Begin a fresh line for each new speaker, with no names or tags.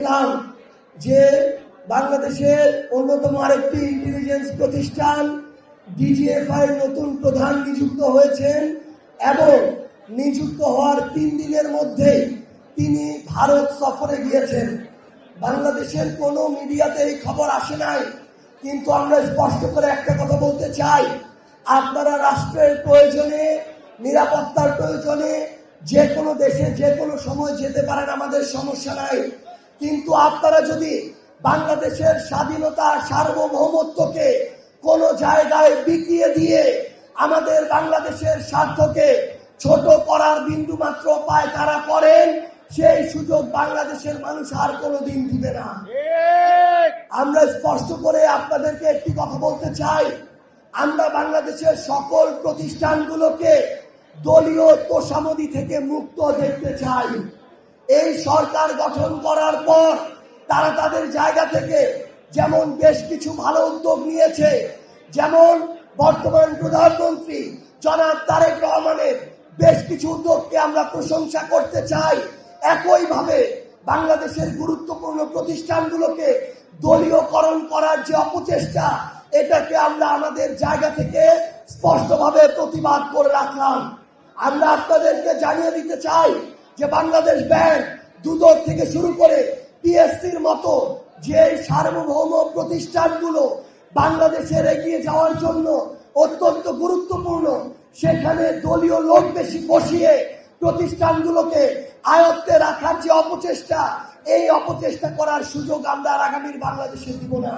দেখলাম যে বাংলাদেশের অন্যতম আরেকটি ইন্টেলিজেন্স প্রতিষ্ঠান ডিজিএফআই নতুন প্রধান নিযুক্ত হয়েছেন এবং নিযুক্ত হওয়ার 3 দিনের মধ্যেই তিনি ভারত সফরে গিয়েছেন। বাংলাদেশের কোনো মিডিয়াতে এই খবর আসে নাই, কিন্তু আমরা স্পষ্ট করে একটা কথা বলতে চাই, আপনারা রাষ্ট্রের প্রয়োজনে, নিরাপত্তার প্রয়োজনে যে কোনো দেশে যে কোনো সময় যেতে পারেন, আমাদের সমস্যা নাই। কিন্তু আপনারা যদি বাংলাদেশের স্বাধীনতা, সার্বভৌমত্বকে কোনো জায়গায় বিকিয়ে দিয়ে আমাদের বাংলাদেশের স্বার্থকে ছোট করার বিন্দু মাত্র পায়তারা করেন, সেই সুযোগ বাংলাদেশের মানুষ আর কোনোদিন দিবে না। আমরা স্পষ্ট করে আপনাদেরকে একটি কথা বলতে চাই, আমরা বাংলাদেশের সকল প্রতিষ্ঠানগুলোকে দলীয় তোষামোদি থেকে মুক্ত দেখতে চাই। এই সরকার গঠন করার পর তারা তাদের জায়গা থেকে যেমন বেশ কিছু ভালো উদ্যোগ নিয়েছে, যেমন বর্তমান প্রধানমন্ত্রী জনাব তারেক রহমানের বেশ কিছু উদ্যোগকে আমরা প্রশংসা করতে চাই, একইভাবে বাংলাদেশের গুরুত্বপূর্ণ প্রতিষ্ঠানগুলোকে দলীয়করণ করার যে অপচেষ্টা, এটাকে আমরা আমাদের জায়গা থেকে স্পষ্টভাবে প্রতিবাদ করে রাখলাম। আমরা আপনাদেরকে জানিয়ে দিতে চাই যে বাংলাদেশ ব্যাংক, দুদক থেকে শুরু করে পিএসসির মতো যে সার্বভৌম প্রতিষ্ঠানগুলো বাংলাদেশের এগিয়ে যাওয়ার জন্য অত্যন্ত গুরুত্বপূর্ণ, সেখানে দলীয় লোক বেশি বসিয়ে প্রতিষ্ঠানগুলোকে আয়ত্তে রাখার যে অপচেষ্টা, এই অপচেষ্টা করার সুযোগ আমরা আগামীর বাংলাদেশে দিব না।